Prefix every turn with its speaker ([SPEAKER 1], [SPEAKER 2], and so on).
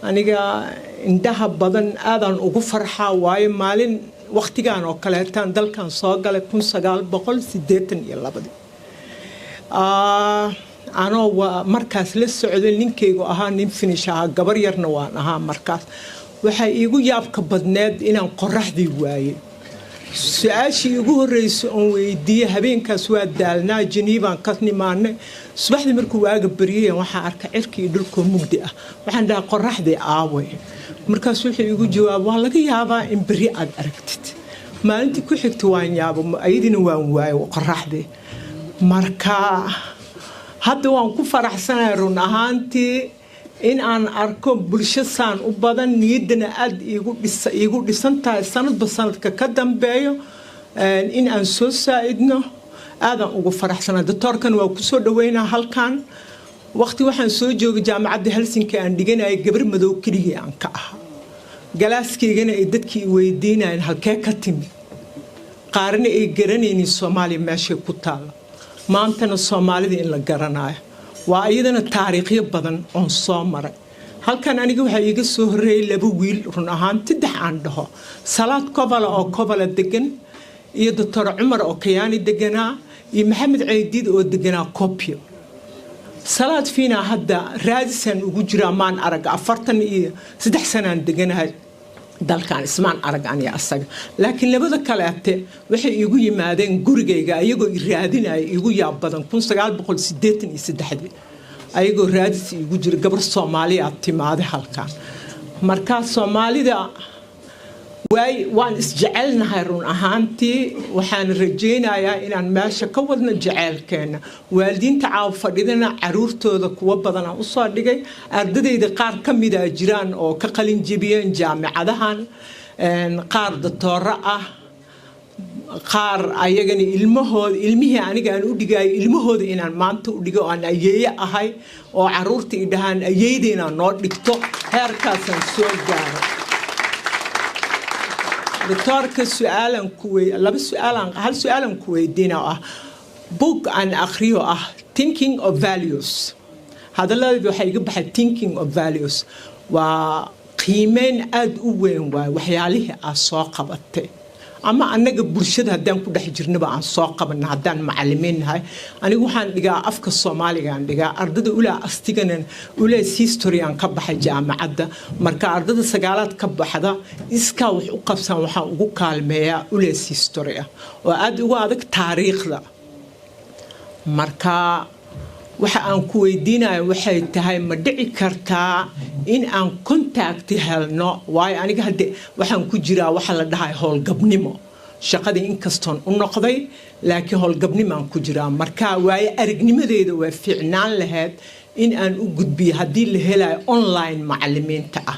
[SPEAKER 1] aniga indhaha badan aadan ugu farxaa waayo maalin waqtigan oo kaleetaan dalkan soo galay 1982 anoo markaas la socday ninkaygu ahaa nin finish ahaa gabar yarna waan ahaa markaas waxay iigu yaabka badneed inaan qoraxdii waayay su-aashii igu horreysay oon weydiiyey habeenkaas waa daalnaa Geneva ka nimaanay subaxdii markuu waaga bariyay waxaan arkay cirkii dhulka mugdi ah waxaan dhahay qoraxdii aaway markaas wuxuu igu jawaab waa laga yaabaa in bari aad aragtid maalintii ku xigtay waan yaabo ayadina waan waayay qoraxdii marka hadda waan ku faraxsanahay run ahaantii in aan arko bulsho saan u badan niyadana aad iigu dhisantahay sanadba sanadka ka dambeeyo in aan soo saacidno aadan ugu faraxsanahay doctorkan waa ku soo dhaweynaa halkan waqti waxaan soo joogay jaamacadda Helsinki aan dhiganay gabar madow kaliya aan ka ahaa galaaskayga ay dadkii weydiinayeen halkee ka timid qaarna ay garanayeen Soomaaliya meesha ku taal maantana Soomaalida in la garanayo waa iyadana taariikhyo badan oo soo maray halkan aniga waxa iga soo horeeyay laba wiil run ahaan saddex aan dhaho Salaad Kobala degan iyo Dr. Umar oo Kayaani deganaa iyo Maxamed Ciidid oo deganaa Kopyo Salaad fiina hadda raadisan ugu jira maan arag 43 sanaan deganahay dalkan ismaan arag aniga asaga laakiin labada kale waxay igu yimaadeen gurigayga ayagoo raadinay igu yaab badan 1983 ayagoo raadis igu jira gabar Soomaali ah timaaday halkan marka Soomaalida waan isjecelnahay run ahaantii waxaan rajeynayaa inaan meesha ka wadno jecelkeena waalidiinta caaw fadhidana caruurtooda kuwa badan u soo dhigay ardadeyda qaar kamid ah jiraan oo ka qalin jabiyeen jaamacadahan qaar doctorra ah qaar ayagana ilmihii aniga aan u dhigay ilmahooda inaan maanta u dhigo aan ayeeye ahay oo caruurta idhahan ayeeydeena noo dhigto heerkaasan soo gaaro دكتورك سؤالاً هل سؤالاً كويدينا book عن أخريه thinking of values هذا اللي بيحيجي بحال thinking of values وقيمين أوين وحياليه الساقة بتة أما أنا برشة هدان كده حجرنا بقى الساقة من هدان معلمين هاي أنا وحن لقى أفكار الصومالي عن لقى أردد أولى أستيقنا أولى هيستوري عن كبح الجامعة ده مركا أردد سجالات كبح هذا إسكا وحقب سامحة وكالمية أولى هيستوريا وأد وهذاك تاريخ ده مركا waxa aan ku weydiinayo waxay tahay ma dhici kartaa in aan contact helno way aniga hadda waxaan ku jiraa waxa la dhahay howlgabnimo shaqadii in kastoon u noqday laakiin howlgabnimo aan ku jiraa marka way aragnimadeeda waa fiicnaan lahayd in aan u gudbiyo hadii la helayo online macallimiinta ah